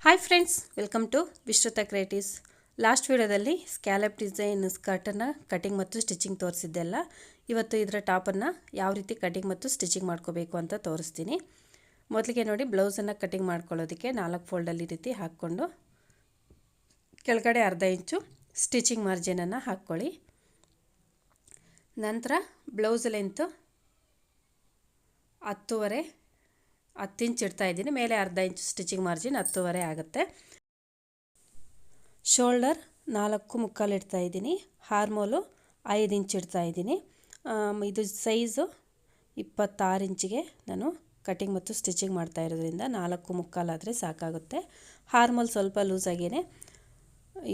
Hi friends, welcome to Vishruta creatives. Last ವಿಡಿಯೋದಲ್ಲಿ scallop design ಸ್ಕರ್ಟನ್ನು cutting ಮತ್ತು ಸ್ಟಿಚಿಂಗ್ ತೋರಿಸಿದ್ದೆಲ್ಲ. ಇವತ್ತು ಇದರ ಟಾಪನ್ನು ಯಾವ ರೀತಿ ಕಟಿಂಗ್ ಮತ್ತು ಸ್ಟಿಚಿಂಗ್ ಮಾಡ್ಕೋಬೇಕು ಅಂತ ತೋರಿಸ್ತೀನಿ. ಮೊದಲಿಗೆ ನೋಡಿ, ಬ್ಲೌಸನ್ನು ಕಟಿಂಗ್ ಮಾಡ್ಕೊಳ್ಳೋದಕ್ಕೆ 4 ಫೋಲ್ಡಲ್ಲಿ ಈ ರೀತಿ ಹಾಕ್ಕೊಂಡು ಕೆಳಗಡೆ ಅರ್ಧ ಇಂಚು ಸ್ಟಿಚಿಂಗ್ ಮಾರ್ಜಿನನ್ನು ಹಾಕ್ಕೊಳ್ಳಿ. ನಂತರ ಬ್ಲೌಸ್ ಲೆಂತು 10 ಇಂಚ್ ಇಡ್ತಾ ಇದ್ದೀನಿ. ಮೇಲೆ ಅರ್ಧ ಇಂಚು ಸ್ಟಿಚಿಂಗ್ ಮಾರ್ಜಿನ್ 10.5 ಆಗುತ್ತೆ. ಶೋಲ್ಡರ್ 4.75 ಇಡ್ತಾ ಇದ್ದೀನಿ. ಹಾರ್ಮೋಲು 5 ಇಂಚ್ ಇಡ್ತಾ ಇದ್ದೀನಿ. ಇದು ಸೈಜು 26 ಇಂಚಿಗೆ ನಾನು ಕಟಿಂಗ್ ಮತ್ತು ಸ್ಟಿಚಿಂಗ್ ಮಾಡ್ತಾ ಇರೋದ್ರಿಂದ 4.75 ಆದರೆ ಸಾಕಾಗುತ್ತೆ. ಹಾರ್ಮೋಲ್ ಸ್ವಲ್ಪ ಲೂಸಾಗೇ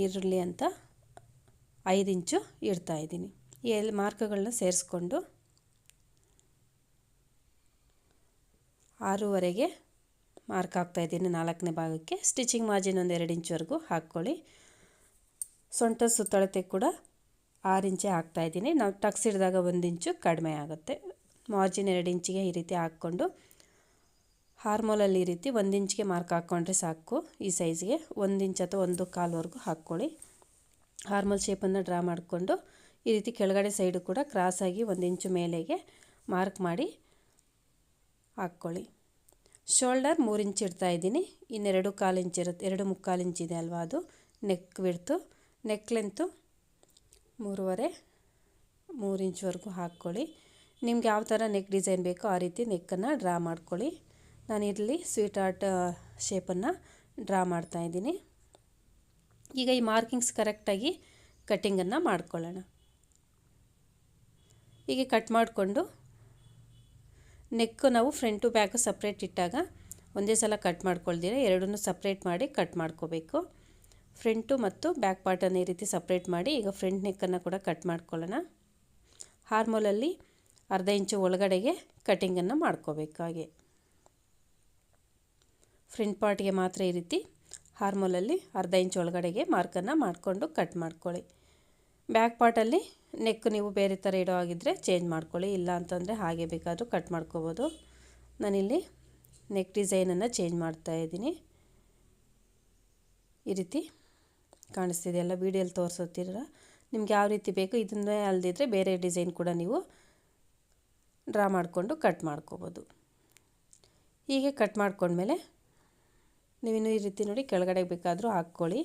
ಇರಲಿ ಅಂತ 5 ಇಂಚು ಇಡ್ತಾ ಇದ್ದೀನಿ. ಈ ಮಾರ್ಕ್ಗಳನ್ನ ಸೇರಿಸ್ಕೊಂಡು 6.5ಗೆ ಮಾರ್ಕ್ ಹಾಕ್ತಾಯಿದ್ದೀನಿ. 4ನೇ ಭಾಗಕ್ಕೆ ಸ್ಟಿಚಿಂಗ್ ಮಾರ್ಜಿನ್ ಒಂದು 2 ಇಂಚ್ವರೆಗೂ ಹಾಕ್ಕೊಳ್ಳಿ. ಸೊಂಟ ಸುತ್ತಳತೆ ಕೂಡ 6 ಇಂಚೇ ಹಾಕ್ತಾಯಿದ್ದೀನಿ. ನಾವು ಟಕ್ಸ್ ಹಿಡಿದಾಗ 1 ಇಂಚು ಕಡಿಮೆ ಆಗುತ್ತೆ. ಮಾರ್ಜಿನ್ 2 ಇಂಚಿಗೆ ಈ ರೀತಿ ಹಾಕ್ಕೊಂಡು ಹಾರ್ಮೋಲಲ್ಲಿ ಈ ರೀತಿ 1 ಇಂಚ್ಗೆ ಮಾರ್ಕ್ ಹಾಕ್ಕೊಂಡ್ರೆ ಸಾಕು. ಈ ಸೈಜ್ಗೆ 1 ಇಂಚ್ ಅಥವಾ 1.25ವರೆಗೂ ಹಾಕ್ಕೊಳ್ಳಿ. ಹಾರ್ಮೋಲ್ ಶೇಪನ್ನು ಡ್ರಾ ಮಾಡಿಕೊಂಡು ಈ ರೀತಿ ಕೆಳಗಡೆ ಸೈಡು ಕೂಡ ಕ್ರಾಸಾಗಿ 1 ಇಂಚು ಮೇಲೆಗೆ ಮಾರ್ಕ್ ಮಾಡಿ ಹಾಕ್ಕೊಳ್ಳಿ. ಶೋಲ್ಡರ್ 3 ಇಂಚ್ ಇಡ್ತಾ ಇದ್ದೀನಿ. ಇನ್ನು 2.25 ಇಂಚ್ ಇರುತ್ತೆ, 2.25 ಇಂಚ್ ಇದೆ ಅಲ್ವಾ, ಅದು ನೆಕ್ ವಿಡ್ತು. ನೆಕ್ ಲೆಂತು 3 ಇಂಚ್ವರೆಗೂ ಹಾಕ್ಕೊಳ್ಳಿ. ನಿಮ್ಗೆ ಯಾವ ಥರ ನೆಕ್ ಡಿಸೈನ್ ಬೇಕೋ ಆ ರೀತಿ ನೆಕ್ಕನ್ನು ಡ್ರಾ ಮಾಡ್ಕೊಳ್ಳಿ. ನಾನಿಲ್ಲಿ ಸ್ವೀಟ್ ಹಾರ್ಟ್ ಶೇಪನ್ನು ಡ್ರಾ ಮಾಡ್ತಾಯಿದ್ದೀನಿ. ಈಗ ಈ ಮಾರ್ಕಿಂಗ್ಸ್ ಕರೆಕ್ಟಾಗಿ ಕಟ್ಟಿಂಗನ್ನು ಮಾಡ್ಕೊಳ್ಳೋಣ. ಹೀಗೆ ಕಟ್ ಮಾಡಿಕೊಂಡು ನೆಕ್ಕು ನಾವು ಫ್ರಂಟು ಬ್ಯಾಕು ಸಪ್ರೇಟ್ ಇಟ್ಟಾಗ ಒಂದೇ ಸಲ ಕಟ್ ಮಾಡ್ಕೊಳ್ದಿರ ಎರಡನ್ನೂ ಸಪ್ರೇಟ್ ಮಾಡಿ ಕಟ್ ಮಾಡ್ಕೋಬೇಕು. ಫ್ರಂಟು ಮತ್ತು ಬ್ಯಾಕ್ ಪಾರ್ಟನ್ನು ಈ ರೀತಿ ಸಪ್ರೇಟ್ ಮಾಡಿ ಈಗ ಫ್ರಂಟ್ ನೆಕ್ಕನ್ನು ಕೂಡ ಕಟ್ ಮಾಡ್ಕೊಳ್ಳೋಣ. ಹಾರ್ಮೋಲಲ್ಲಿ ಅರ್ಧ ಇಂಚು ಒಳಗಡೆಗೆ ಕಟ್ಟಿಂಗನ್ನು ಮಾಡ್ಕೋಬೇಕು. ಹಾಗೆ ಫ್ರಂಟ್ ಪಾರ್ಟ್ಗೆ ಮಾತ್ರ ಈ ರೀತಿ ಹಾರ್ಮೋಲಲ್ಲಿ ಅರ್ಧ ಇಂಚು ಒಳಗಡೆಗೆ ಮಾರ್ಕನ್ನು ಮಾಡಿಕೊಂಡು ಕಟ್ ಮಾಡ್ಕೊಳ್ಳಿ. ಬ್ಯಾಕ್ ಪಾರ್ಟಲ್ಲಿ ನೆಕ್ ನೀವು ಬೇರೆ ಥರ ಇಡೋ ಆಗಿದ್ದರೆ ಚೇಂಜ್ ಮಾಡ್ಕೊಳ್ಳಿ, ಇಲ್ಲ ಅಂತಂದರೆ ಹಾಗೆ ಬೇಕಾದರೂ ಕಟ್ ಮಾಡ್ಕೋಬೋದು. ನಾನಿಲ್ಲಿ ನೆಕ್ ಡಿಸೈನನ್ನು ಚೇಂಜ್ ಮಾಡ್ತಾಯಿದ್ದೀನಿ. ಈ ರೀತಿ ಕಾಣಿಸ್ತಿದೆ ಎಲ್ಲ ವೀಡಿಯೋಲ್ಲಿ ತೋರಿಸುತ್ತೀರ. ನಿಮ್ಗೆ ಯಾವ ರೀತಿ ಬೇಕು ಇದನ್ನೇ ಅಲ್ದಿದ್ರೆ ಬೇರೆ ಡಿಸೈನ್ ಕೂಡ ನೀವು ಡ್ರಾ ಮಾಡಿಕೊಂಡು ಕಟ್ ಮಾಡ್ಕೋಬೋದು. ಹೀಗೆ ಕಟ್ ಮಾಡ್ಕೊಂಡ್ಮೇಲೆ ನೀವಿನ್ನೂ ಈ ರೀತಿ ನೋಡಿ ಕೆಳಗಡೆ ಬೇಕಾದರೂ ಹಾಕ್ಕೊಳ್ಳಿ.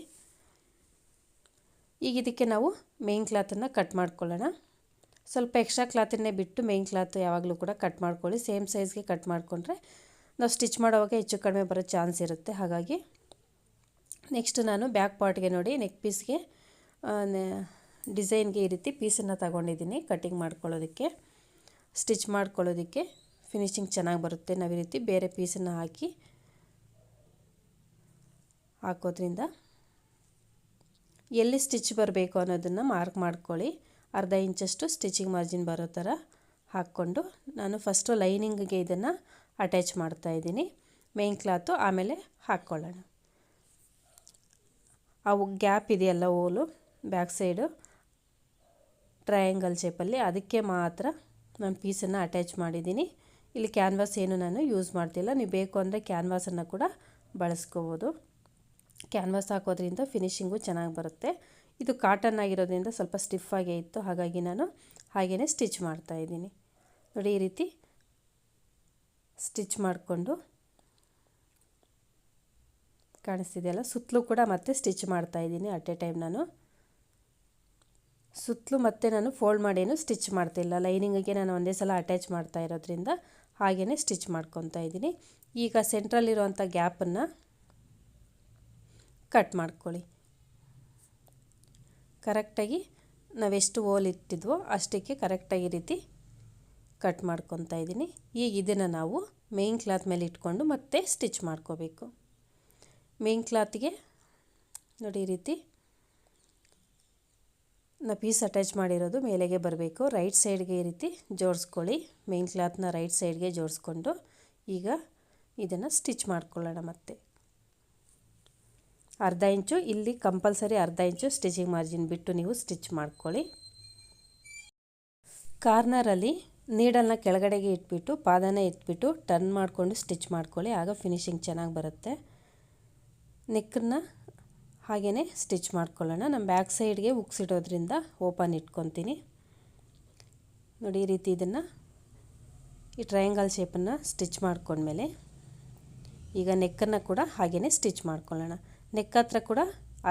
ಈಗ ಇದಕ್ಕೆ ನಾವು ಮೇನ್ ಕ್ಲಾತನ್ನು ಕಟ್ ಮಾಡ್ಕೊಳ್ಳೋಣ. ಸ್ವಲ್ಪ ಎಕ್ಸ್ಟ್ರಾ ಕ್ಲಾತನ್ನೇ ಬಿಟ್ಟು ಮೇನ್ ಕ್ಲಾತ್ ಯಾವಾಗಲೂ ಕೂಡ ಕಟ್ ಮಾಡ್ಕೊಳ್ಳಿ. ಸೇಮ್ ಸೈಜ್ಗೆ ಕಟ್ ಮಾಡಿಕೊಂಡ್ರೆ ನಾವು ಸ್ಟಿಚ್ ಮಾಡೋವಾಗ ಹೆಚ್ಚು ಕಡಿಮೆ ಬರೋ ಚಾನ್ಸ್ ಇರುತ್ತೆ. ಹಾಗಾಗಿ ನೆಕ್ಸ್ಟ್ ನಾನು ಬ್ಯಾಕ್ ಪಾರ್ಟ್ಗೆ ನೋಡಿ ನೆಕ್ ಪೀಸ್ಗೆ ಡಿಸೈನ್ಗೆ ಈ ರೀತಿ ಪೀಸನ್ನು ತಗೊಂಡಿದ್ದೀನಿ ಕಟ್ಟಿಂಗ್ ಮಾಡ್ಕೊಳ್ಳೋದಕ್ಕೆ. ಸ್ಟಿಚ್ ಮಾಡ್ಕೊಳ್ಳೋದಕ್ಕೆ ಫಿನಿಶಿಂಗ್ ಚೆನ್ನಾಗಿ ಬರುತ್ತೆ. ನಾವು ಈ ರೀತಿ ಬೇರೆ ಪೀಸನ್ನು ಹಾಕೋದ್ರಿಂದ ಎಲ್ಲಿ ಸ್ಟಿಚ್ ಬರಬೇಕು ಅನ್ನೋದನ್ನು ಮಾರ್ಕ್ ಮಾಡ್ಕೊಳ್ಳಿ. ಅರ್ಧ ಇಂಚಷ್ಟು ಸ್ಟಿಚಿಂಗ್ ಮಾರ್ಜಿನ್ ಬರೋ ಥರ ಹಾಕ್ಕೊಂಡು ನಾನು ಫಸ್ಟು ಲೈನಿಂಗ್ಗೆ ಇದನ್ನು ಅಟ್ಯಾಚ್ ಮಾಡ್ತಾಯಿದ್ದೀನಿ. ಮೇನ್ ಕ್ಲಾತು ಆಮೇಲೆ ಹಾಕ್ಕೊಳ್ಳೋಣ. ಅವು ಗ್ಯಾಪ್ ಇದೆಯಲ್ಲ ಹೋಲು ಬ್ಯಾಕ್ ಸೈಡು ಟ್ರಯಾಂಗಲ್ ಶೇಪಲ್ಲಿ, ಅದಕ್ಕೆ ಮಾತ್ರ ನಾನು ಪೀಸನ್ನು ಅಟ್ಯಾಚ್ ಮಾಡಿದ್ದೀನಿ. ಇಲ್ಲಿ ಕ್ಯಾನ್ವಾಸ್ ಏನು ನಾನು ಯೂಸ್ ಮಾಡ್ತಿಲ್ಲ. ನೀವು ಬೇಕು ಅಂದರೆ ಕ್ಯಾನ್ವಾಸನ್ನು ಕೂಡ ಬಳಸ್ಕೋಬೋದು. ಕ್ಯಾನ್ವಾಸ್ ಹಾಕೋದ್ರಿಂದ ಫಿನಿಶಿಂಗು ಚೆನ್ನಾಗಿ ಬರುತ್ತೆ. ಇದು ಕಾಟನ್ ಆಗಿರೋದ್ರಿಂದ ಸ್ವಲ್ಪ ಸ್ಟಿಫಾಗೇ ಇತ್ತು, ಹಾಗಾಗಿ ನಾನು ಹಾಗೇ ಸ್ಟಿಚ್ ಮಾಡ್ತಾಯಿದ್ದೀನಿ. ನೋಡಿ ಈ ರೀತಿ ಸ್ಟಿಚ್ ಮಾಡಿಕೊಂಡು ಕಾಣಿಸ್ತಿದೆಯಲ್ಲ, ಸುತ್ತಲೂ ಕೂಡ ಮತ್ತೆ ಸ್ಟಿಚ್ ಮಾಡ್ತಾಯಿದ್ದೀನಿ. ಅಟ್ ಎ ಟೈಮ್ ನಾನು ಸುತ್ತಲೂ ಮತ್ತೆ ನಾನು ಫೋಲ್ಡ್ ಮಾಡೇನು ಸ್ಟಿಚ್ ಮಾಡ್ತಿಲ್ಲ. ಲೈನಿಂಗಿಗೆ ನಾನು ಒಂದೇ ಸಲ ಅಟ್ಯಾಚ್ ಮಾಡ್ತಾ ಇರೋದ್ರಿಂದ ಹಾಗೇ ಸ್ಟಿಚ್ ಮಾಡ್ಕೊತಾ ಇದ್ದೀನಿ. ಈಗ ಸೆಂಟ್ರಲ್ಲಿರುವಂಥ ಗ್ಯಾಪನ್ನು ಕಟ್ ಮಾಡ್ಕೊಳ್ಳಿ. ಕರೆಕ್ಟಾಗಿ ನಾವೆಷ್ಟು ಹೋಲ್ ಇಟ್ಟಿದ್ವೋ ಅಷ್ಟಕ್ಕೆ ಕರೆಕ್ಟಾಗಿ ಈ ರೀತಿ ಕಟ್ ಮಾಡ್ಕೊತಾ ಇದ್ದೀನಿ. ಈಗ ಇದನ್ನು ನಾವು ಮೇನ್ ಕ್ಲಾತ್ ಮೇಲೆ ಇಟ್ಕೊಂಡು ಮತ್ತೆ ಸ್ಟಿಚ್ ಮಾಡ್ಕೋಬೇಕು. ಮೇನ್ ಕ್ಲಾತ್ಗೆ ನೋಡಿ ಈ ರೀತಿ ನಾವು ಪೀಸ್ ಅಟ್ಯಾಚ್ ಮಾಡಿರೋದು ಮೇಲೆಗೆ ಬರಬೇಕು. ರೈಟ್ ಸೈಡ್ಗೆ ಈ ರೀತಿ ಜೋಡಿಸ್ಕೊಳ್ಳಿ. ಮೇನ್ ಕ್ಲಾತ್ನ ರೈಟ್ ಸೈಡ್ಗೆ ಜೋಡಿಸ್ಕೊಂಡು ಈಗ ಇದನ್ನು ಸ್ಟಿಚ್ ಮಾಡ್ಕೊಳ್ಳೋಣ. ಮತ್ತೆ ಅರ್ಧ ಇಂಚು ಇಲ್ಲಿ ಕಂಪಲ್ಸರಿ ಅರ್ಧ ಇಂಚು ಸ್ಟಿಚಿಂಗ್ ಮಾರ್ಜಿನ್ ಬಿಟ್ಟು ನೀವು ಸ್ಟಿಚ್ ಮಾಡ್ಕೊಳ್ಳಿ. ಕಾರ್ನರಲ್ಲಿ ನೀಡಲ್ನ ಕೆಳಗಡೆಗೆ ಇಟ್ಬಿಟ್ಟು ಪಾದನ ಎತ್ಬಿಟ್ಟು ಟರ್ನ್ ಮಾಡಿಕೊಂಡು ಸ್ಟಿಚ್ ಮಾಡ್ಕೊಳ್ಳಿ. ಆಗ ಫಿನಿಶಿಂಗ್ ಚೆನ್ನಾಗಿ ಬರುತ್ತೆ. ನೆಕ್ಕನ್ನು ಹಾಗೇ ಸ್ಟಿಚ್ ಮಾಡ್ಕೊಳ್ಳೋಣ. ನಮ್ಮ ಬ್ಯಾಕ್ ಸೈಡ್ಗೆ ಉಕ್ಸಿಡೋದ್ರಿಂದ ಓಪನ್ ಇಟ್ಕೊತೀನಿ. ನೋಡಿ ಈ ರೀತಿ ಇದನ್ನು ಈ ಟ್ರಯಾಂಗಲ್ ಶೇಪನ್ನು ಸ್ಟಿಚ್ ಮಾಡ್ಕೊಂಡ್ಮೇಲೆ ಈಗ ನೆಕ್ಕನ್ನು ಕೂಡ ಹಾಗೇ ಸ್ಟಿಚ್ ಮಾಡ್ಕೊಳ್ಳೋಣ. ನೆಕ್ ಹತ್ರ ಕೂಡ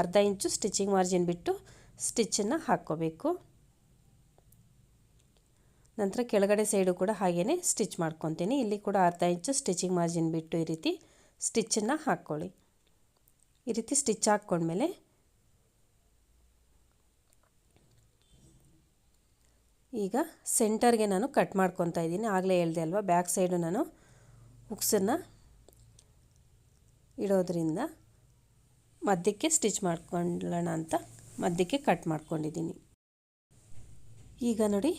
ಅರ್ಧ ಇಂಚು ಸ್ಟಿಚಿಂಗ್ ಮಾರ್ಜಿನ್ ಬಿಟ್ಟು ಸ್ಟಿಚ್ಚನ್ನು ಹಾಕ್ಕೋಬೇಕು. ನಂತರ ಕೆಳಗಡೆ ಸೈಡು ಕೂಡ ಹಾಗೇ ಸ್ಟಿಚ್ ಮಾಡ್ಕೊತೀನಿ. ಇಲ್ಲಿ ಕೂಡ ಅರ್ಧ ಇಂಚು ಸ್ಟಿಚಿಂಗ್ ಮಾರ್ಜಿನ್ ಬಿಟ್ಟು ಈ ರೀತಿ ಸ್ಟಿಚ್ಚನ್ನು ಹಾಕ್ಕೊಳ್ಳಿ. ಈ ರೀತಿ ಸ್ಟಿಚ್ ಹಾಕ್ಕೊಂಡ್ಮೇಲೆ ಈಗ ಸೆಂಟರ್ಗೆ ನಾನು ಕಟ್ ಮಾಡ್ಕೊತಾ ಇದ್ದೀನಿ. ಆಗಲೇ ಹೇಳಿದೆ ಅಲ್ವಾ, ಬ್ಯಾಕ್ ಸೈಡು ನಾನು ಹುಕ್ಸನ್ನು ಇಡೋದ್ರಿಂದ ಮಧ್ಯಕ್ಕೆ ಸ್ಟಿಚ್ ಮಾಡ್ಕೊಳ್ಳೋಣ ಅಂತ ಮಧ್ಯಕ್ಕೆ ಕಟ್ ಮಾಡ್ಕೊಂಡಿದ್ದೀನಿ. ಈಗ ನೋಡಿ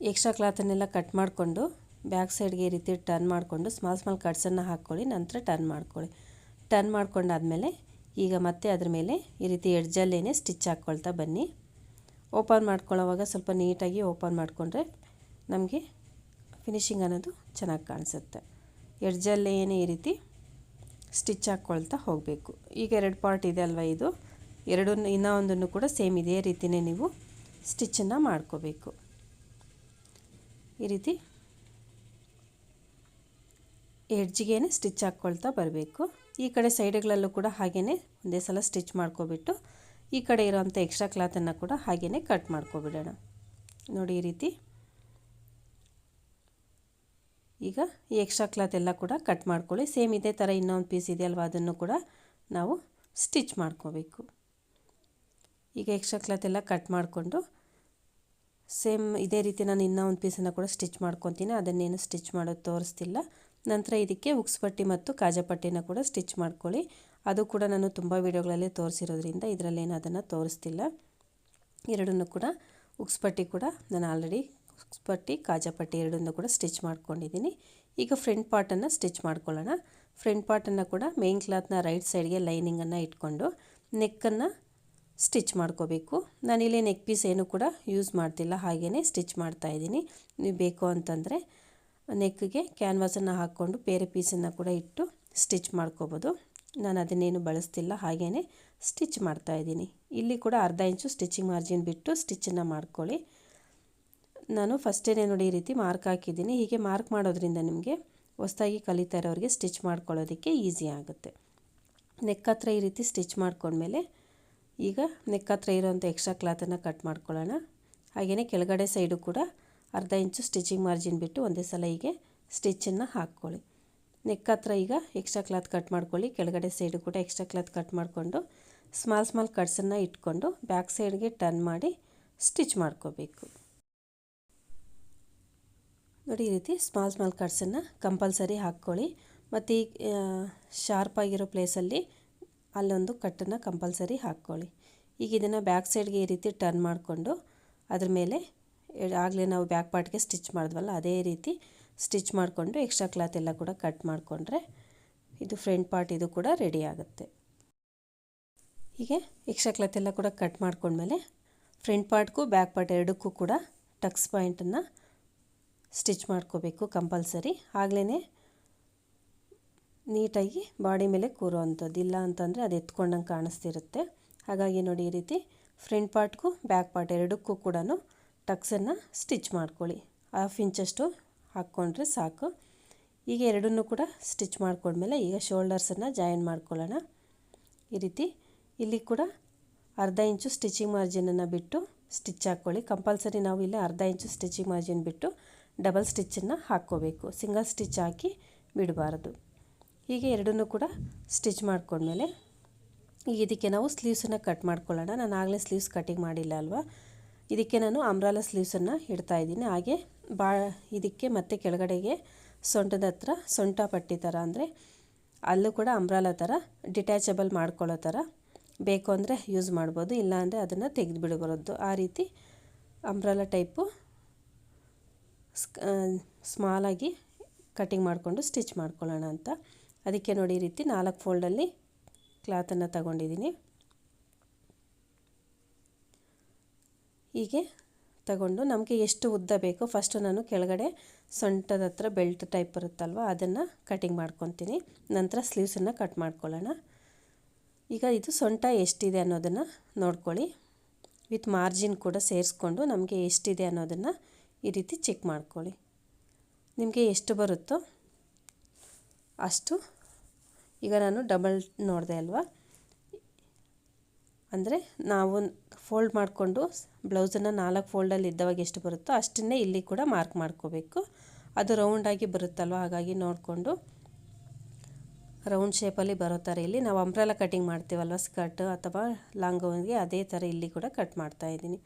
ಎಕ್ಸ್ಟ್ರಾ ಕ್ಲಾತನ್ನೆಲ್ಲ ಕಟ್ ಮಾಡಿಕೊಂಡು ಬ್ಯಾಕ್ ಸೈಡ್ಗೆ ಈ ರೀತಿ ಟರ್ನ್ ಮಾಡಿಕೊಂಡು ಸ್ಮಾಲ್ ಕಟ್ಸನ್ನು ಹಾಕ್ಕೊಳ್ಳಿ. ನಂತರ ಟರ್ನ್ ಮಾಡ್ಕೊಳ್ಳಿ. ಟರ್ನ್ ಮಾಡ್ಕೊಂಡಾದಮೇಲೆ ಈಗ ಮತ್ತೆ ಅದ್ರ ಮೇಲೆ ಈ ರೀತಿ ಎಡ್ಜಲ್ಲೇ ಸ್ಟಿಚ್ ಹಾಕ್ಕೊಳ್ತಾ ಬನ್ನಿ. ಓಪನ್ ಮಾಡ್ಕೊಳ್ಳೋವಾಗ ಸ್ವಲ್ಪ ನೀಟಾಗಿ ಓಪನ್ ಮಾಡಿಕೊಂಡ್ರೆ ನಮಗೆ ಫಿನಿಶಿಂಗ್ ಅನ್ನೋದು ಚೆನ್ನಾಗಿ ಕಾಣಿಸುತ್ತೆ. ಎಡ್ಜಲ್ಲೇ ಈ ರೀತಿ ಸ್ಟಿಚ್ ಹಾಕ್ಕೊಳ್ತಾ ಹೋಗಬೇಕು. ಈಗ 2 ಪಾರ್ಟ್ ಇದೆ ಅಲ್ವ, ಇದು ಎರಡನ್ನು ಇನ್ನೂ ಒಂದನ್ನು ಕೂಡ ಸೇಮ್ ಇದೇ ರೀತಿಯೇ ನೀವು ಸ್ಟಿಚ್ಚನ್ನು ಮಾಡ್ಕೋಬೇಕು. ಈ ರೀತಿ ಎಡ್ಜಿಗೆ ಸ್ಟಿಚ್ ಹಾಕ್ಕೊಳ್ತಾ ಬರಬೇಕು. ಈ ಕಡೆ ಸೈಡ್ಗಳಲ್ಲೂ ಕೂಡ ಹಾಗೇ ಒಂದೇ ಸಲ ಸ್ಟಿಚ್ ಮಾಡ್ಕೊಬಿಟ್ಟು ಈ ಕಡೆ ಇರೋವಂಥ ಎಕ್ಸ್ಟ್ರಾ ಕ್ಲಾತನ್ನು ಕೂಡ ಹಾಗೇ ಕಟ್ ಮಾಡ್ಕೊಬಿಡೋಣ. ನೋಡಿ ಈ ರೀತಿ ಈಗ ಈ ಎಕ್ಸ್ಟ್ರಾ ಕ್ಲಾತ್ ಎಲ್ಲ ಕೂಡ ಕಟ್ ಮಾಡ್ಕೊಳ್ಳಿ. ಸೇಮ್ ಇದೇ ಥರ ಇನ್ನೊಂದು ಪೀಸ್ ಇದೆ ಅಲ್ವ, ಅದನ್ನು ಕೂಡ ನಾವು ಸ್ಟಿಚ್ ಮಾಡ್ಕೋಬೇಕು. ಈಗ ಎಕ್ಸ್ಟ್ರಾ ಕ್ಲಾತ್ ಎಲ್ಲ ಕಟ್ ಮಾಡಿಕೊಂಡು ಸೇಮ್ ಇದೇ ರೀತಿ ನಾನು ಇನ್ನೂ ಒಂದು ಪೀಸನ್ನು ಕೂಡ ಸ್ಟಿಚ್ ಮಾಡ್ಕೊತೀನಿ. ಅದನ್ನೇನು ಸ್ಟಿಚ್ ಮಾಡೋದು ತೋರಿಸ್ತಿಲ್ಲ. ನಂತರ ಇದಕ್ಕೆ ಉಕ್ಸ್ ಪಟ್ಟಿ ಮತ್ತು ಕಾಜಾಪಟ್ಟಿನ ಕೂಡ ಸ್ಟಿಚ್ ಮಾಡ್ಕೊಳ್ಳಿ. ಅದು ಕೂಡ ನಾನು ತುಂಬ ವೀಡಿಯೋಗಳಲ್ಲಿ ತೋರಿಸಿರೋದ್ರಿಂದ ಇದರಲ್ಲೇನು ಅದನ್ನು ತೋರಿಸ್ತಿಲ್ಲ. ಎರಡನ್ನೂ ಕೂಡ ಉಕ್ಸ್ ಪಟ್ಟಿ ಕೂಡ ನಾನು ಆಲ್ರೆಡಿ ಉಕ್ಸ್ ಪಟ್ಟಿ ಕಾಜಾಪಟ್ಟಿ ಎರಡನ್ನೂ ಕೂಡ ಸ್ಟಿಚ್ ಮಾಡ್ಕೊಂಡಿದ್ದೀನಿ. ಈಗ ಫ್ರಂಟ್ ಪಾರ್ಟನ್ನು ಸ್ಟಿಚ್ ಮಾಡ್ಕೊಳ್ಳೋಣ. ಫ್ರಂಟ್ ಪಾರ್ಟನ್ನು ಕೂಡ ಮೇನ್ ಕ್ಲಾತ್ನ ರೈಟ್ ಸೈಡ್ಗೆ ಲೈನಿಂಗನ್ನು ಇಟ್ಕೊಂಡು ನೆಕ್ಕನ್ನು ಸ್ಟಿಚ್ ಮಾಡ್ಕೋಬೇಕು. ನಾನಿಲ್ಲಿ ನೆಕ್ ಪೀಸ್ ಏನು ಕೂಡ ಯೂಸ್ ಮಾಡ್ತಿಲ್ಲ, ಹಾಗೆಯೇ ಸ್ಟಿಚ್ ಮಾಡ್ತಾಯಿದ್ದೀನಿ. ನೀವು ಬೇಕು ಅಂತಂದರೆ ನೆಕ್ಗೆ ಕ್ಯಾನ್ವಾಸನ್ನು ಹಾಕ್ಕೊಂಡು ಬೇರೆ ಪೀಸನ್ನು ಕೂಡ ಇಟ್ಟು ಸ್ಟಿಚ್ ಮಾಡ್ಕೋಬೋದು. ನಾನು ಅದನ್ನೇನು ಬಳಸ್ತಿಲ್ಲ, ಹಾಗೆಯೇ ಸ್ಟಿಚ್ ಮಾಡ್ತಾಯಿದ್ದೀನಿ. ಇಲ್ಲಿ ಕೂಡ ಅರ್ಧ ಇಂಚು ಸ್ಟಿಚಿಂಗ್ ಮಾರ್ಜಿನ್ ಬಿಟ್ಟು ಸ್ಟಿಚ್ಚನ್ನು ಮಾಡ್ಕೊಳ್ಳಿ. ನಾನು ಫಸ್ಟೇ ನೋಡಿ ಈ ರೀತಿ ಮಾರ್ಕ್ ಹಾಕಿದ್ದೀನಿ. ಹೀಗೆ ಮಾರ್ಕ್ ಮಾಡೋದ್ರಿಂದ ನಿಮಗೆ ಹೊಸದಾಗಿ ಕಲಿತಾ ಇರೋರಿಗೆ ಸ್ಟಿಚ್ ಮಾಡ್ಕೊಳ್ಳೋದಕ್ಕೆ ಈಸಿ ಆಗುತ್ತೆ. ನೆಕ್ ಹತ್ರ ಈ ರೀತಿ ಸ್ಟಿಚ್ ಮಾಡ್ಕೊಂಡ್ಮೇಲೆ ಈಗ ನೆಕ್ ಹತ್ರ ಇರೋವಂಥ ಎಕ್ಸ್ಟ್ರಾ ಕ್ಲಾತನ್ನು ಕಟ್ ಮಾಡ್ಕೊಳ್ಳೋಣ. ಹಾಗೆಯೇ ಕೆಳಗಡೆ ಸೈಡು ಕೂಡ ಅರ್ಧ ಇಂಚು ಸ್ಟಿಚಿಂಗ್ ಮಾರ್ಜಿನ್ ಬಿಟ್ಟು ಒಂದೇ ಸಲ ಹೀಗೆ ಸ್ಟಿಚ್ಚನ್ನು ಹಾಕ್ಕೊಳ್ಳಿ. ನೆಕ್ ಹತ್ರ ಈಗ ಎಕ್ಸ್ಟ್ರಾ ಕ್ಲಾತ್ ಕಟ್ ಮಾಡ್ಕೊಳ್ಳಿ. ಕೆಳಗಡೆ ಸೈಡು ಕೂಡ ಎಕ್ಸ್ಟ್ರಾ ಕ್ಲಾತ್ ಕಟ್ ಮಾಡಿಕೊಂಡು ಸ್ಮಾಲ್ ಕಟ್ಸನ್ನು ಇಟ್ಕೊಂಡು ಬ್ಯಾಕ್ ಸೈಡ್ಗೆ ಟರ್ನ್ ಮಾಡಿ ಸ್ಟಿಚ್ ಮಾಡ್ಕೋಬೇಕು. ನೋಡಿ ಈ ರೀತಿ ಸ್ಮಾಲ್ ಕಟ್ಸನ್ನು ಕಂಪಲ್ಸರಿ ಹಾಕ್ಕೊಳ್ಳಿ. ಮತ್ತು ಈ ಶಾರ್ಪಾಗಿರೋ ಪ್ಲೇಸಲ್ಲಿ ಅಲ್ಲೊಂದು ಕಟ್ಟನ್ನು ಕಂಪಲ್ಸರಿ ಹಾಕ್ಕೊಳ್ಳಿ. ಈಗ ಇದನ್ನು ಬ್ಯಾಕ್ ಸೈಡ್ಗೆ ಈ ರೀತಿ ಟರ್ನ್ ಮಾಡಿಕೊಂಡು ಅದ್ರ ಮೇಲೆ ಆಗಲೇ ನಾವು ಬ್ಯಾಕ್ ಪಾರ್ಟ್ಗೆ ಸ್ಟಿಚ್ ಮಾಡಿದ್ವಲ್ಲ ಅದೇ ರೀತಿ ಸ್ಟಿಚ್ ಮಾಡಿಕೊಂಡು ಎಕ್ಸ್ಟ್ರಾ ಕ್ಲಾತ್ ಎಲ್ಲ ಕೂಡ ಕಟ್ ಮಾಡಿಕೊಂಡ್ರೆ ಇದು ಫ್ರಂಟ್ ಪಾರ್ಟ್ ಇದು ಕೂಡ ರೆಡಿ ಆಗುತ್ತೆ. ಹೀಗೆ ಎಕ್ಸ್ಟ್ರಾ ಕ್ಲಾತ್ ಎಲ್ಲ ಕೂಡ ಕಟ್ ಮಾಡ್ಕೊಂಡ್ಮೇಲೆ ಫ್ರಂಟ್ ಪಾರ್ಟ್ಗೂ ಬ್ಯಾಕ್ ಪಾರ್ಟ್ ಎರಡಕ್ಕೂ ಕೂಡ ಟಕ್ಸ್ ಪಾಯಿಂಟನ್ನು ಸ್ಟಿಚ್ ಮಾಡ್ಕೋಬೇಕು ಕಂಪಲ್ಸರಿ. ಆಗಲೇ ನೀಟಾಗಿ ಬಾಡಿ ಮೇಲೆ ಕೂರುವಂಥದ್ದು, ಇಲ್ಲ ಅಂತಂದರೆ ಅದು ಎತ್ಕೊಂಡಂಗೆ ಕಾಣಿಸ್ತಿರುತ್ತೆ. ಹಾಗಾಗಿ ನೋಡಿ ಈ ರೀತಿ ಫ್ರಂಟ್ ಪಾರ್ಟ್ಗೂ ಬ್ಯಾಕ್ ಪಾರ್ಟ್ ಎರಡಕ್ಕೂ ಕೂಡ ಟಕ್ಸನ್ನು ಸ್ಟಿಚ್ ಮಾಡ್ಕೊಳ್ಳಿ. 1/2 ಇಂಚಷ್ಟು ಹಾಕ್ಕೊಂಡ್ರೆ ಸಾಕು. ಈಗ ಎರಡನ್ನೂ ಕೂಡ ಸ್ಟಿಚ್ ಮಾಡ್ಕೊಂಡ್ಮೇಲೆ ಈಗ ಶೋಲ್ಡರ್ಸನ್ನು ಜಾಯಿನ್ ಮಾಡ್ಕೊಳ್ಳೋಣ. ಈ ರೀತಿ ಇಲ್ಲಿ ಕೂಡ ಅರ್ಧ ಇಂಚು ಸ್ಟಿಚಿಂಗ್ ಮಾರ್ಜಿನನ್ನು ಬಿಟ್ಟು ಸ್ಟಿಚ್ ಹಾಕ್ಕೊಳ್ಳಿ. ಕಂಪಲ್ಸರಿ ನಾವು ಇಲ್ಲಿ ಅರ್ಧ ಇಂಚು ಸ್ಟಿಚಿಂಗ್ ಮಾರ್ಜಿನ್ ಬಿಟ್ಟು ಡಬಲ್ ಸ್ಟಿಚ್ಚನ್ನು ಹಾಕ್ಕೋಬೇಕು, ಸಿಂಗಲ್ ಸ್ಟಿಚ್ ಹಾಕಿ ಬಿಡಬಾರ್ದು. ಹೀಗೆ ಎರಡನ್ನೂ ಕೂಡ ಸ್ಟಿಚ್ ಮಾಡ್ಕೊಂಡ್ಮೇಲೆ ಈಗ ಇದಕ್ಕೆ ನಾವು ಸ್ಲೀವ್ಸನ್ನು ಕಟ್ ಮಾಡ್ಕೊಳ್ಳೋಣ. ನಾನು ಆಗಲೇ ಸ್ಲೀವ್ಸ್ ಕಟಿಂಗ್ ಮಾಡಿಲ್ಲ ಅಲ್ವಾ, ಇದಕ್ಕೆ ನಾನು ಅಂಬ್ರೆಲಾ ಸ್ಲೀವ್ಸನ್ನು ಇಡ್ತಾಯಿದ್ದೀನಿ. ಹಾಗೆ ಇದಕ್ಕೆ ಮತ್ತೆ ಕೆಳಗಡೆಗೆ ಸೊಂಟದ ಹತ್ರ ಸೊಂಟ ಪಟ್ಟಿ ಥರ, ಅಂದರೆ ಅಲ್ಲೂ ಕೂಡ ಅಂಬ್ರೆಲಾ ಥರ ಡಿಟ್ಯಾಚಬಲ್ ಮಾಡ್ಕೊಳ್ಳೋ ಥರ ಬೇಕು ಅಂದರೆ ಯೂಸ್ ಮಾಡ್ಬೋದು, ಇಲ್ಲಾಂದರೆ ಅದನ್ನು ತೆಗೆದು ಬಿಡಬಾರದು. ಆ ರೀತಿ ಅಂಬ್ರೆಲಾ ಟೈಪು ಸ್ಮಾಲಾಗಿ ಕಟಿಂಗ್ ಮಾಡಿಕೊಂಡು ಸ್ಟಿಚ್ ಮಾಡ್ಕೊಳ್ಳೋಣ ಅಂತ. ಅದಕ್ಕೆ ನೋಡಿ ಈ ರೀತಿ 4 ಫೋಲ್ಡಲ್ಲಿ ಕ್ಲಾತನ್ನು ತಗೊಂಡಿದ್ದೀನಿ. ಹೀಗೆ ತಗೊಂಡು ನಮಗೆ ಎಷ್ಟು ಉದ್ದ ಬೇಕೋ ಫಸ್ಟು ನಾನು ಕೆಳಗಡೆ ಸೊಂಟದ ಹತ್ರ ಬೆಲ್ಟ್ ಟೈಪ್ ಬರುತ್ತಲ್ವ ಅದನ್ನು ಕಟಿಂಗ್ ಮಾಡ್ಕೊತೀನಿ. ನಂತರ ಸ್ಲೀವ್ಸನ್ನು ಕಟ್ ಮಾಡ್ಕೊಳ್ಳೋಣ. ಈಗ ಇದು ಸೊಂಟ ಎಷ್ಟಿದೆ ಅನ್ನೋದನ್ನು ನೋಡ್ಕೊಳ್ಳಿ. ವಿತ್ ಮಾರ್ಜಿನ್ ಕೂಡ ಸೇರಿಸ್ಕೊಂಡು ನಮಗೆ ಎಷ್ಟಿದೆ ಅನ್ನೋದನ್ನು ಈ ರೀತಿ ಚೆಕ್ ಮಾಡ್ಕೊಳ್ಳಿ. ನಿಮಗೆ ಎಷ್ಟು ಬರುತ್ತೋ ಅಷ್ಟು. ಈಗ ನಾನು ಡಬಲ್ ನೋಡಿದೆ ಅಲ್ವಾ, ಅಂದರೆ ನಾವು ಫೋಲ್ಡ್ ಮಾಡಿಕೊಂಡು ಬ್ಲೌಸನ್ನು 4 ಫೋಲ್ಡಲ್ಲಿ ಇದ್ದವಾಗ ಎಷ್ಟು ಬರುತ್ತೋ ಅಷ್ಟನ್ನೇ ಇಲ್ಲಿ ಕೂಡ ಮಾರ್ಕ್ ಮಾಡ್ಕೋಬೇಕು. ಅದು ರೌಂಡಾಗಿ ಬರುತ್ತಲ್ವ, ಹಾಗಾಗಿ ನೋಡಿಕೊಂಡು ರೌಂಡ್ ಶೇಪಲ್ಲಿ ಬರೋ ಥರ ಇಲ್ಲಿ ನಾವು ಅಂಬ್ರೆಲಾ ಕಟಿಂಗ್ ಮಾಡ್ತೀವಲ್ವ ಸ್ಕರ್ಟ್ ಅಥವಾ ಲಾಂಗ್ ಗೌನ್ಗೆ, ಅದೇ ಥರ ಇಲ್ಲಿ ಕೂಡ ಕಟ್ ಮಾಡ್ತಾಯಿದ್ದೀನಿ.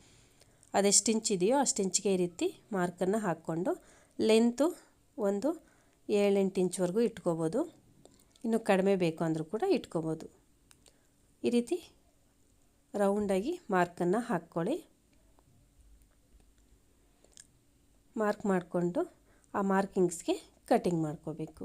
ಅದೆಷ್ಟು ಇಂಚ್ ಇದೆಯೋ ಅಷ್ಟು ಇಂಚಿಗೆ ಈ ರೀತಿ ಮಾರ್ಕನ್ನು ಹಾಕ್ಕೊಂಡು ಲೆಂತು ಒಂದು 7-8 ಇಂಚ್ವರೆಗೂ ಇಟ್ಕೋಬೋದು. ಇನ್ನು ಕಡಿಮೆ ಬೇಕು ಅಂದರೂ ಕೂಡ ಇಟ್ಕೋಬೋದು. ಈ ರೀತಿ ರೌಂಡಾಗಿ ಮಾರ್ಕನ್ನು ಹಾಕ್ಕೊಳ್ಳಿ. ಮಾರ್ಕ್ ಮಾಡಿಕೊಂಡು ಆ ಮಾರ್ಕಿಂಗ್ಸ್ಗೆ ಕಟಿಂಗ್ ಮಾಡ್ಕೋಬೇಕು.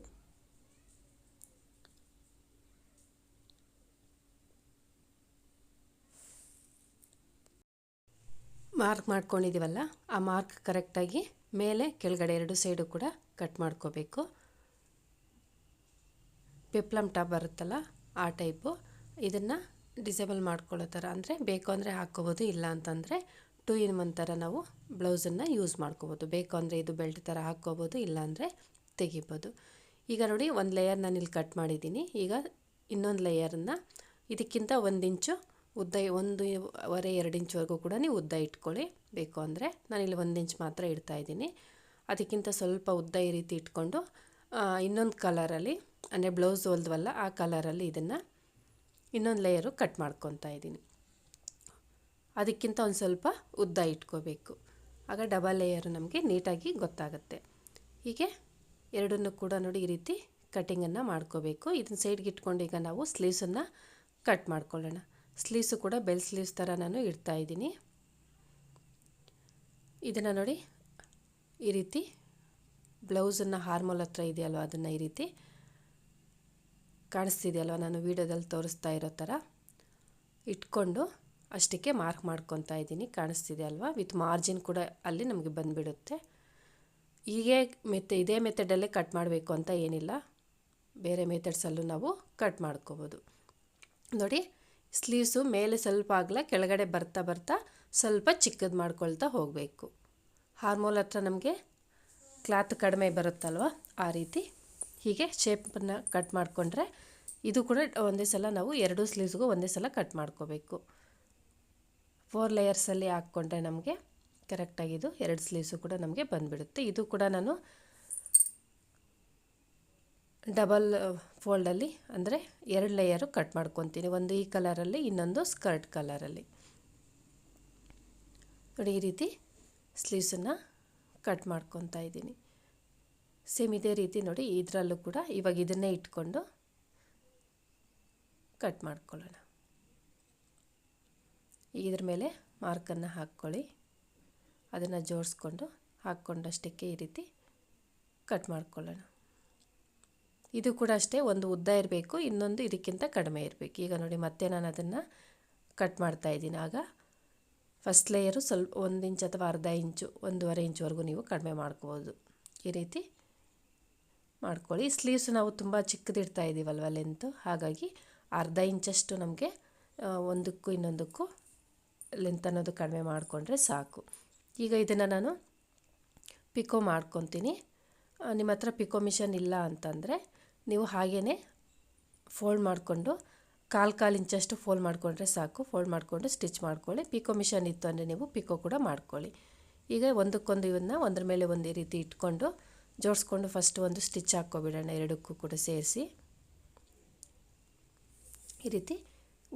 ಮಾರ್ಕ್ ಮಾಡ್ಕೊಂಡಿದ್ದೀವಲ್ಲ, ಆ ಮಾರ್ಕ್ ಕರೆಕ್ಟಾಗಿ ಮೇಲೆ ಕೆಳಗಡೆ 2 ಸೈಡು ಕೂಡ ಕಟ್ ಮಾಡ್ಕೋಬೇಕು. ಪೆಪ್ಲಮ್ ಟಾಪ್ ಬರುತ್ತಲ್ಲ ಆ ಟೈಪು. ಇದನ್ನು ಡಿಸೇಬಲ್ ಮಾಡ್ಕೊಳ್ಳೋ ಥರ, ಅಂದರೆ ಬೇಕು ಅಂದರೆ ಹಾಕ್ಕೋಬೋದು, ಇಲ್ಲ ಅಂತಂದರೆ 2 in 1 ಥರ ನಾವು ಬ್ಲೌಸನ್ನು ಯೂಸ್ ಮಾಡ್ಕೋಬೋದು. ಬೇಕು ಅಂದರೆ ಇದು ಬೆಲ್ಟ್ ಥರ ಹಾಕ್ಕೋಬೋದು, ಇಲ್ಲಾಂದರೆ ತೆಗಿಬೋದು. ಈಗ ನೋಡಿ, ಒಂದು ಲೇಯರ್ ನಾನು ಇಲ್ಲಿ ಕಟ್ ಮಾಡಿದ್ದೀನಿ. ಈಗ ಇನ್ನೊಂದು ಲೇಯರನ್ನು ಇದಕ್ಕಿಂತ 1 ಇಂಚು ಉದ್ದ, 1.5-2 ಇಂಚ್ವರೆಗೂ ಕೂಡ ನೀವು ಉದ್ದ ಇಟ್ಕೊಳ್ಳಿ. ಬೇಕು ಅಂದರೆ ನಾನಿಲ್ಲಿ 1 ಇಂಚ್ ಮಾತ್ರ ಇಡ್ತಾಯಿದ್ದೀನಿ. ಅದಕ್ಕಿಂತ ಸ್ವಲ್ಪ ಉದ್ದ ಈ ರೀತಿ ಇಟ್ಕೊಂಡು ಇನ್ನೊಂದು ಕಲರಲ್ಲಿ, ಅಂದರೆ ಬ್ಲೌಸ್ ಹೊಲ್ದ್ವಲ್ಲ ಆ ಕಲರಲ್ಲಿ ಇದನ್ನು ಇನ್ನೊಂದು ಲೇಯರು ಕಟ್ ಮಾಡ್ಕೊತಾ ಇದ್ದೀನಿ. ಅದಕ್ಕಿಂತ ಒಂದು ಸ್ವಲ್ಪ ಉದ್ದ ಇಟ್ಕೋಬೇಕು. ಆಗ ಡಬಲ್ ಲೇಯರು ನಮಗೆ ನೀಟಾಗಿ ಗೊತ್ತಾಗುತ್ತೆ. ಹೀಗೆ ಎರಡನ್ನೂ ಕೂಡ ನೋಡಿ ಈ ರೀತಿ ಕಟಿಂಗನ್ನು ಮಾಡ್ಕೋಬೇಕು. ಇದನ್ನು ಸೈಡ್ಗೆ ಇಟ್ಕೊಂಡು ಈಗ ನಾವು ಸ್ಲೀವ್ಸನ್ನು ಕಟ್ ಮಾಡ್ಕೊಳ್ಳೋಣ. ಸ್ಲೀವ್ಸು ಕೂಡ ಬೆಲ್ ಸ್ಲೀವ್ಸ್ ಥರ ನಾನು ಇಡ್ತಾಯಿದ್ದೀನಿ. ಇದನ್ನು ನೋಡಿ ಈ ರೀತಿ ಬ್ಲೌಸನ್ನು ಹಾರ್ಮೋಲ್ ಹತ್ರ ಇದೆಯಲ್ವ, ಅದನ್ನು ಈ ರೀತಿ ಕಾಣಿಸ್ತಿದೆಯಲ್ವ, ನಾನು ವೀಡಿಯೋದಲ್ಲಿ ತೋರಿಸ್ತಾ ಇರೋ ಥರ ಇಟ್ಕೊಂಡು ಅಷ್ಟಕ್ಕೆ ಮಾರ್ಕ್ ಮಾಡ್ಕೊತಾ ಇದ್ದೀನಿ. ಕಾಣಿಸ್ತಿದೆ ಅಲ್ವಾ, ವಿತ್ ಮಾರ್ಜಿನ್ ಕೂಡ ಅಲ್ಲಿ ನಮಗೆ ಬಂದುಬಿಡುತ್ತೆ. ಹೀಗೆ ಇದೇ ಮೆಥಡಲ್ಲೇ ಕಟ್ ಮಾಡಬೇಕು ಅಂತ ಏನಿಲ್ಲ, ಬೇರೆ ಮೆಥಡ್ಸಲ್ಲೂ ನಾವು ಕಟ್ ಮಾಡ್ಕೋಬೋದು. ನೋಡಿ, ಸ್ಲೀವ್ಸು ಮೇಲೆ ಸ್ವಲ್ಪ ಆಗಲ ಕೆಳಗಡೆ ಬರ್ತಾ ಬರ್ತಾ ಸ್ವಲ್ಪ ಚಿಕ್ಕದು ಮಾಡ್ಕೊಳ್ತಾ ಹೋಗಬೇಕು. ಹಾರ್ಮೋಲ್ ಹತ್ರ ನಮಗೆ ಕ್ಲಾತ್ ಕಡಿಮೆ ಬರುತ್ತಲ್ವ, ಆ ರೀತಿ ಹೀಗೆ ಶೇಪನ್ನು ಕಟ್ ಮಾಡಿಕೊಂಡ್ರೆ ಇದು ಕೂಡ ಒಂದೇ ಸಲ ನಾವು 2 ಸ್ಲೀವ್ಸ್ಗೂ ಒಂದೇ ಸಲ ಕಟ್ ಮಾಡ್ಕೋಬೇಕು. 4 ಲೇಯರ್ಸಲ್ಲಿ ಹಾಕ್ಕೊಂಡ್ರೆ ನಮಗೆ ಕರೆಕ್ಟಾಗಿದ್ದು 2 ಸ್ಲೀವ್ಸು ಕೂಡ ನಮಗೆ ಬಂದುಬಿಡುತ್ತೆ. ಇದು ಕೂಡ ನಾನು ಡಬಲ್ ಫೋಲ್ಡಲ್ಲಿ, ಅಂದರೆ 2 ಲೇಯರು ಕಟ್ ಮಾಡ್ಕೊತೀನಿ. ಒಂದು ಈ ಕಲರಲ್ಲಿ, ಇನ್ನೊಂದು ಸ್ಕರ್ಟ್ ಕಲರಲ್ಲಿ. ನೋಡಿ ಈ ರೀತಿ ಸ್ಲೀವ್ಸನ್ನು ಕಟ್ ಮಾಡ್ಕೊತಾ ಇದ್ದೀನಿ. ಸೇಮ್ ಇದೇ ರೀತಿ ನೋಡಿ ಇದರಲ್ಲೂ ಕೂಡ ಇವಾಗ ಇದನ್ನೇ ಇಟ್ಕೊಂಡು ಕಟ್ ಮಾಡ್ಕೊಳ್ಳೋಣ. ಇದ್ರ ಮೇಲೆ ಮಾರ್ಕನ್ನು ಹಾಕ್ಕೊಳ್ಳಿ, ಅದನ್ನು ಜೋಡಿಸ್ಕೊಂಡು ಹಾಕ್ಕೊಂಡಷ್ಟಕ್ಕೆ ಈ ರೀತಿ ಕಟ್ ಮಾಡ್ಕೊಳ್ಳೋಣ. ಇದು ಕೂಡ ಅಷ್ಟೇ, ಒಂದು ಉದ್ದ ಇರಬೇಕು, ಇನ್ನೊಂದು ಇದಕ್ಕಿಂತ ಕಡಿಮೆ ಇರಬೇಕು. ಈಗ ನೋಡಿ ಮತ್ತೆ ನಾನು ಅದನ್ನು ಕಟ್ ಮಾಡ್ತಾಯಿದ್ದೀನಿ. ಆಗ ಫಸ್ಟ್ ಲೇಯರು ಸ್ವಲ್ಪ 1 ಇಂಚ್ ಅಥವಾ ಅರ್ಧ ಇಂಚು, 1.5 ಇಂಚ್ವರೆಗೂ ನೀವು ಕಡಿಮೆ ಮಾಡ್ಕೋಬೋದು. ಈ ರೀತಿ ಮಾಡ್ಕೊಳ್ಳಿ. ಸ್ಲೀವ್ಸ್ ನಾವು ತುಂಬ ಚಿಕ್ಕದಿಡ್ತಾ ಇದ್ದೀವಲ್ವ ಲೆಂತು, ಹಾಗಾಗಿ ಅರ್ಧ ಇಂಚಷ್ಟು ನಮಗೆ ಒಂದಕ್ಕೂ ಇನ್ನೊಂದಕ್ಕೂ ಲೆಂತ್ ಅನ್ನೋದು ಕಡಿಮೆ ಮಾಡಿಕೊಂಡ್ರೆ ಸಾಕು. ಈಗ ಇದನ್ನು ನಾನು ಪಿಕೋ ಮಾಡ್ಕೊತೀನಿ. ನಿಮ್ಮ ಹತ್ರ ಪಿಕೋ ಮಿಷನ್ ಇಲ್ಲ ಅಂತಂದರೆ ನೀವು ಹಾಗೇ ಫೋಲ್ಡ್ ಮಾಡಿಕೊಂಡು 1/4 ಇಂಚಷ್ಟು ಫೋಲ್ಡ್ ಮಾಡಿಕೊಂಡ್ರೆ ಸಾಕು. ಫೋಲ್ಡ್ ಮಾಡಿಕೊಂಡು ಸ್ಟಿಚ್ ಮಾಡ್ಕೊಳ್ಳಿ. ಪಿಕೋ ಮಿಷನ್ ಇತ್ತು ಅಂದರೆ ನೀವು ಪಿಕೋ ಕೂಡ ಮಾಡ್ಕೊಳ್ಳಿ. ಈಗ ಒಂದಕ್ಕೊಂದು ಇವನ್ನ ಒಂದ್ರ ಮೇಲೆ ಒಂದು ರೀತಿ ಇಟ್ಕೊಂಡು ಜೋಡಿಸ್ಕೊಂಡು ಫಸ್ಟ್ ಒಂದು ಸ್ಟಿಚ್ ಹಾಕ್ಕೊಬಿಡೋಣ, ಎರಡಕ್ಕೂ ಕೂಡ ಸೇರಿಸಿ. ಈ ರೀತಿ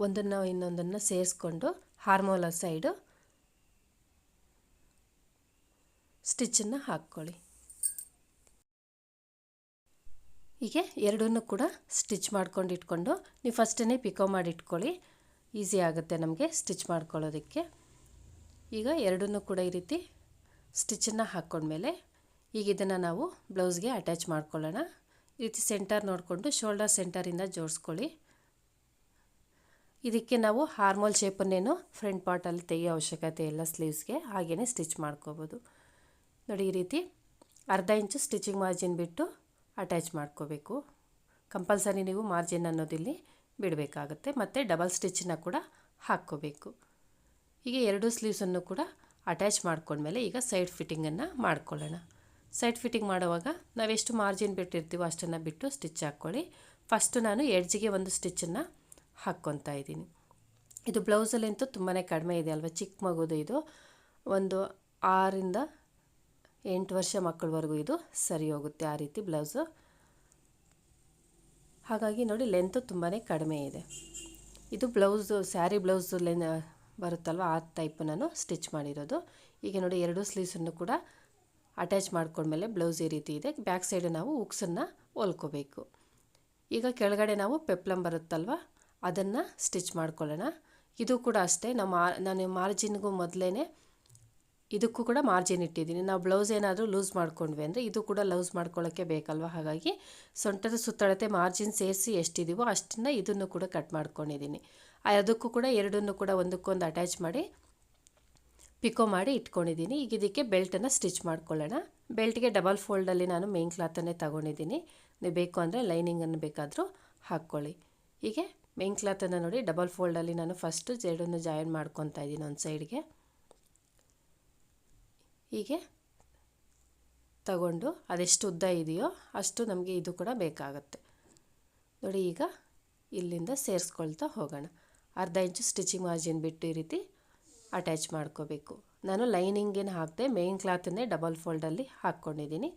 ಒಂದನ್ನು ಇನ್ನೊಂದನ್ನು ಸೇರಿಸ್ಕೊಂಡು ಹಾರ್ಮೋಲ ಸೈಡು ಸ್ಟಿಚ್ಚನ್ನು ಹಾಕ್ಕೊಳ್ಳಿ. ಹೀಗೆ ಎರಡನ್ನೂ ಕೂಡ ಸ್ಟಿಚ್ ಮಾಡ್ಕೊಂಡು ಇಟ್ಕೊಂಡು ನೀವು ಫಸ್ಟೇ ಪಿಕೋ ಮಾಡಿ ಇಟ್ಕೊಳ್ಳಿ, ಈಸಿ ಆಗುತ್ತೆ ನಮಗೆ ಸ್ಟಿಚ್ ಮಾಡ್ಕೊಳ್ಳೋದಕ್ಕೆ. ಈಗ ಎರಡನ್ನೂ ಕೂಡ ಈ ರೀತಿ ಸ್ಟಿಚ್ಚನ್ನು ಹಾಕ್ಕೊಂಡ್ಮೇಲೆ ಈಗ ಇದನ್ನು ನಾವು ಬ್ಲೌಸ್ಗೆ ಅಟ್ಯಾಚ್ ಮಾಡ್ಕೊಳ್ಳೋಣ. ಈ ರೀತಿ ಸೆಂಟರ್ ನೋಡಿಕೊಂಡು ಶೋಲ್ಡರ್ ಸೆಂಟರಿಂದ ಜೋಡಿಸ್ಕೊಳ್ಳಿ. ಇದಕ್ಕೆ ನಾವು ಹಾರ್ಮೋಲ್ ಶೇಪನ್ನೇನು ಫ್ರಂಟ್ ಪಾರ್ಟಲ್ಲಿ ತೆಗಿಯೋ ಅವಶ್ಯಕತೆ ಇಲ್ಲ, ಸ್ಲೀವ್ಸ್ಗೆ ಹಾಗೆಯೇ ಸ್ಟಿಚ್ ಮಾಡ್ಕೋಬೋದು. ನೋಡಿ ಈ ರೀತಿ ಅರ್ಧ ಇಂಚು ಸ್ಟಿಚಿಂಗ್ ಮಾರ್ಜಿನ್ ಬಿಟ್ಟು ಅಟ್ಯಾಚ್ ಮಾಡ್ಕೋಬೇಕು. ಕಂಪಲ್ಸರಿ ನೀವು ಮಾರ್ಜಿನ್ ಅನ್ನೋದಿಲ್ಲಿ ಬಿಡಬೇಕಾಗುತ್ತೆ ಮತ್ತು ಡಬಲ್ ಸ್ಟಿಚ್ಚನ್ನ ಕೂಡ ಹಾಕ್ಕೋಬೇಕು. ಹೀಗೆ ಎರಡು ಸ್ಲೀವ್ಸನ್ನು ಕೂಡ ಅಟ್ಯಾಚ್ ಮಾಡ್ಕೊಂಡ್ಮೇಲೆ ಈಗ ಸೈಡ್ ಫಿಟ್ಟಿಂಗನ್ನು ಮಾಡ್ಕೊಳ್ಳೋಣ. ಸೈಡ್ ಫಿಟ್ಟಿಂಗ್ ಮಾಡುವಾಗ ನಾವೆಷ್ಟು ಮಾರ್ಜಿನ್ ಬಿಟ್ಟಿರ್ತೀವೋ ಅಷ್ಟನ್ನು ಬಿಟ್ಟು ಸ್ಟಿಚ್ ಹಾಕ್ಕೊಳ್ಳಿ. ಫಸ್ಟು ನಾನು ಎಡ್ಜಿಗೆ ಒಂದು ಸ್ಟಿಚ್ಚನ್ನು ಹಾಕ್ಕೊತಾ ಇದ್ದೀನಿ. ಇದು ಬ್ಲೌಸಲ್ಲಂತೂ ತುಂಬಾ ಕಡಿಮೆ ಇದೆ ಅಲ್ವಾ, ಚಿಕ್ಕ ಮಗುದು ಇದು, ಒಂದು 6ರಿಂದ 8 ವರ್ಷ ಮಕ್ಕಳವರೆಗೂ ಇದು ಸರಿ ಹೋಗುತ್ತೆ ಆ ರೀತಿ ಬ್ಲೌಸು. ಹಾಗಾಗಿ ನೋಡಿ ಲೆಂತು ತುಂಬಾ ಕಡಿಮೆ ಇದೆ. ಇದು ಬ್ಲೌಸು ಸ್ಯಾರಿ ಬ್ಲೌಸು ಬರುತ್ತಲ್ವ ಆ ಟೈಪ್ ನಾನು ಸ್ಟಿಚ್ ಮಾಡಿರೋದು. ಈಗ ನೋಡಿ ಎರಡು ಸ್ಲೀವ್ಸನ್ನು ಕೂಡ ಅಟ್ಯಾಚ್ ಮಾಡ್ಕೊಂಡ್ಮೇಲೆ ಬ್ಲೌಸ್ ಈ ರೀತಿ ಇದೆ. ಬ್ಯಾಕ್ ಸೈಡ್ ನಾವು ಉಕ್ಸನ್ನು ಹೊಲ್ಕೋಬೇಕು. ಈಗ ಕೆಳಗಡೆ ನಾವು ಪೆಪ್ಲಮ್ ಬರುತ್ತಲ್ವ ಅದನ್ನು ಸ್ಟಿಚ್ ಮಾಡ್ಕೊಳ್ಳೋಣ. ಇದು ಕೂಡ ಅಷ್ಟೇ ನಾನು ಮಾರ್ಜಿನ್ಗೂ ಮೊದಲೇ ಇದಕ್ಕೂ ಕೂಡ ಮಾರ್ಜಿನ್ ಇಟ್ಟಿದ್ದೀನಿ. ನಾವು ಬ್ಲೌಸ್ ಏನಾದರೂ ಲೂಸ್ ಮಾಡ್ಕೊಂಡ್ವಿ ಅಂದರೆ ಇದು ಕೂಡ ಲೂಸ್ ಮಾಡ್ಕೊಳ್ಳೋಕ್ಕೆ ಬೇಕಲ್ವ, ಹಾಗಾಗಿ ಸೊಂಟದ ಸುತ್ತಳತೆ ಮಾರ್ಜಿನ್ ಸೇರಿಸಿ ಎಷ್ಟಿದೀವೋ ಅಷ್ಟನ್ನು ಇದನ್ನು ಕೂಡ ಕಟ್ ಮಾಡ್ಕೊಂಡಿದ್ದೀನಿ. ಅದಕ್ಕೂ ಕೂಡ ಎರಡನ್ನೂ ಕೂಡ ಒಂದಕ್ಕೊಂದು ಅಟ್ಯಾಚ್ ಮಾಡಿ ಪಿಕೋ ಮಾಡಿ ಇಟ್ಕೊಂಡಿದ್ದೀನಿ. ಈಗ ಇದಕ್ಕೆ ಬೆಲ್ಟನ್ನು ಸ್ಟಿಚ್ ಮಾಡ್ಕೊಳ್ಳೋಣ. ಬೆಲ್ಟ್ಗೆ ಡಬಲ್ ಫೋಲ್ಡಲ್ಲಿ ನಾನು ಮೇನ್ ಕ್ಲಾತನ್ನೇ ತಗೊಂಡಿದ್ದೀನಿ. ನೀವು ಬೇಕು ಅಂದರೆ ಲೈನಿಂಗನ್ನು ಬೇಕಾದರೂ ಹಾಕ್ಕೊಳ್ಳಿ. ಹೀಗೆ ಮೇನ್ ಕ್ಲಾತನ್ನು ನೋಡಿ ಡಬಲ್ ಫೋಲ್ಡಲ್ಲಿ ನಾನು ಫಸ್ಟು ಜೆಡನ್ನು ಜಾಯಿನ್ ಮಾಡ್ಕೊತಾ ಇದ್ದೀನಿ ಒಂದು ಸೈಡ್ಗೆ. ಹೀಗೆ ತಗೊಂಡು ಅದೆಷ್ಟು ಉದ್ದ ಇದೆಯೋ ಅಷ್ಟು ನಮಗೆ ಇದು ಕೂಡ ಬೇಕಾಗುತ್ತೆ ನೋಡಿ. ಈಗ ಇಲ್ಲಿಂದ ಸೇರಿಸ್ಕೊಳ್ತಾ ಹೋಗೋಣ. ಅರ್ಧ ಇಂಚು ಸ್ಟಿಚಿಂಗ್ ಮಾರ್ಜಿನ್ ಬಿಟ್ಟು ಈ ರೀತಿ ಅಟ್ಯಾಚ್ ಮಾಡ್ಕೋಬೇಕು. ನಾನು ಲೈನಿಂಗೇನು ಹಾಕಿದೆ, ಮೇನ್ ಕ್ಲಾತನ್ನೇ ಡಬಲ್ ಫೋಲ್ಡಲ್ಲಿ ಹಾಕ್ಕೊಂಡಿದ್ದೀನಿ.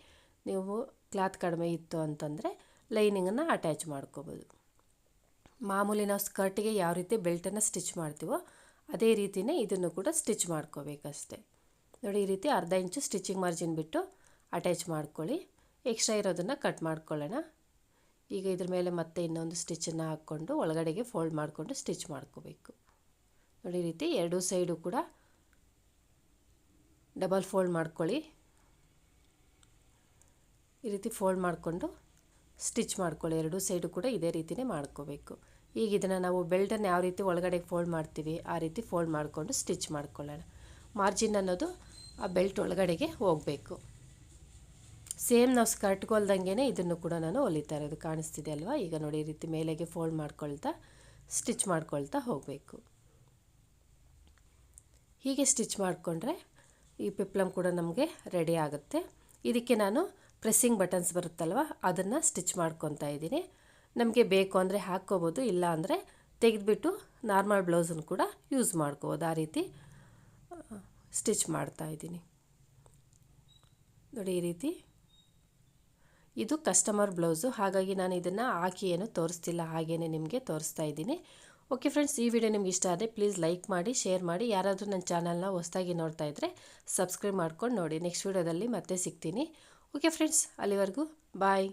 ನೀವು ಕ್ಲಾತ್ ಕಡಿಮೆ ಇತ್ತು ಅಂತಂದರೆ ಲೈನಿಂಗನ್ನು ಅಟ್ಯಾಚ್ ಮಾಡ್ಕೋಬೋದು. ಮಾಮೂಲಿ ನಾವು ಸ್ಕರ್ಟಿಗೆ ಯಾವ ರೀತಿ ಬೆಲ್ಟನ್ನು ಸ್ಟಿಚ್ ಮಾಡ್ತೀವೋ ಅದೇ ರೀತಿಯೇ ಇದನ್ನು ಕೂಡ ಸ್ಟಿಚ್ ಮಾಡ್ಕೋಬೇಕಷ್ಟೆ. ನೋಡಿ ಈ ರೀತಿ ಅರ್ಧ ಇಂಚು ಸ್ಟಿಚಿಂಗ್ ಮಾರ್ಜಿನ್ ಬಿಟ್ಟು ಅಟ್ಯಾಚ್ ಮಾಡ್ಕೊಳ್ಳಿ. ಎಕ್ಸ್ಟ್ರಾ ಇರೋದನ್ನು ಕಟ್ ಮಾಡ್ಕೊಳ್ಳೋಣ. ಈಗ ಇದ್ರ ಮೇಲೆ ಮತ್ತೆ ಇನ್ನೊಂದು ಸ್ಟಿಚ್ಚನ್ನು ಹಾಕ್ಕೊಂಡು ಒಳಗಡೆಗೆ ಫೋಲ್ಡ್ ಮಾಡಿಕೊಂಡು ಸ್ಟಿಚ್ ಮಾಡ್ಕೋಬೇಕು. ನೋಡಿ ಈ ರೀತಿ ಎರಡೂ ಸೈಡು ಕೂಡ ಡಬಲ್ ಫೋಲ್ಡ್ ಮಾಡ್ಕೊಳ್ಳಿ. ಈ ರೀತಿ ಫೋಲ್ಡ್ ಮಾಡಿಕೊಂಡು ಸ್ಟಿಚ್ ಮಾಡ್ಕೊಳ್ಳಿ. ಎರಡೂ ಸೈಡು ಕೂಡ ಇದೇ ರೀತಿಯೇ ಮಾಡ್ಕೋಬೇಕು. ಈಗ ಇದನ್ನು ನಾವು ಬೆಲ್ಟನ್ನು ಯಾವ ರೀತಿ ಒಳಗಡೆ ಫೋಲ್ಡ್ ಮಾಡ್ತೀವಿ ಆ ರೀತಿ ಫೋಲ್ಡ್ ಮಾಡಿಕೊಂಡು ಸ್ಟಿಚ್ ಮಾಡ್ಕೊಳ್ಳೋಣ. ಮಾರ್ಜಿನ್ ಅನ್ನೋದು ಆ ಬೆಲ್ಟ್ ಒಳಗಡೆಗೆ ಹೋಗಬೇಕು. ಸೇಮ್ ನಾವು ಸ್ಕರ್ಟ್ಗೆ ಹೊಲ್ದಂಗೆ ಇದನ್ನು ಕೂಡ ನಾನು ಹೊಲಿತಾ ಇರೋದು ಕಾಣಿಸ್ತಿದೆ ಅಲ್ವಾ. ಈಗ ನೋಡಿ ಈ ರೀತಿ ಮೇಲೆಗೆ ಫೋಲ್ಡ್ ಮಾಡ್ಕೊಳ್ತಾ ಸ್ಟಿಚ್ ಮಾಡ್ಕೊಳ್ತಾ ಹೋಗಬೇಕು. ಹೀಗೆ ಸ್ಟಿಚ್ ಮಾಡಿಕೊಂಡ್ರೆ ಈ ಪೆಪ್ಲಮ್ ಕೂಡ ನಮಗೆ ರೆಡಿ ಆಗುತ್ತೆ. ಇದಕ್ಕೆ ನಾನು ಪ್ರೆಸ್ಸಿಂಗ್ ಬಟನ್ಸ್ ಬರುತ್ತಲ್ವ ಅದನ್ನು ಸ್ಟಿಚ್ ಮಾಡ್ಕೊತಾ ಇದ್ದೀನಿ. ನಮಗೆ ಬೇಕು ಅಂದರೆ ಹಾಕ್ಕೋಬೋದು, ಇಲ್ಲ ಅಂದರೆ ತೆಗೆದುಬಿಟ್ಟು ನಾರ್ಮಲ್ ಬ್ಲೌಸನ್ನು ಕೂಡ ಯೂಸ್ ಮಾಡ್ಕೋಬೋದು. ಆ ರೀತಿ ಸ್ಟಿಚ್ ಮಾಡ್ತಾ ಇದ್ದೀನಿ ನೋಡಿ. ಈ ರೀತಿ ಇದು ಕಸ್ಟಮರ್ ಬ್ಲೌಸು, ಹಾಗಾಗಿ ನಾನು ಇದನ್ನು ಹಾಕಿ ಏನು ತೋರಿಸ್ತಿಲ್ಲ, ಹಾಗೇ ನಿಮಗೆ ತೋರಿಸ್ತಾ ಇದ್ದೀನಿ. ಓಕೆ ಫ್ರೆಂಡ್ಸ್, ಈ ವಿಡಿಯೋ ನಿಮ್ಗೆ ಇಷ್ಟ ಆದರೆ ಪ್ಲೀಸ್ ಲೈಕ್ ಮಾಡಿ, ಶೇರ್ ಮಾಡಿ. ಯಾರಾದರೂ ನನ್ನ ಚಾನಲ್ನ ಹೊಸದಾಗಿ ನೋಡ್ತಾ ಇದ್ದರೆ ಸಬ್ಸ್ಕ್ರೈಬ್ ಮಾಡ್ಕೊಂಡು ನೋಡಿ. ನೆಕ್ಸ್ಟ್ ವಿಡಿಯೋದಲ್ಲಿ ಮತ್ತೆ ಸಿಗ್ತೀನಿ. ಓಕೆ ಫ್ರೆಂಡ್ಸ್, ಅಲ್ಲಿವರೆಗೂ ಬಾಯ್.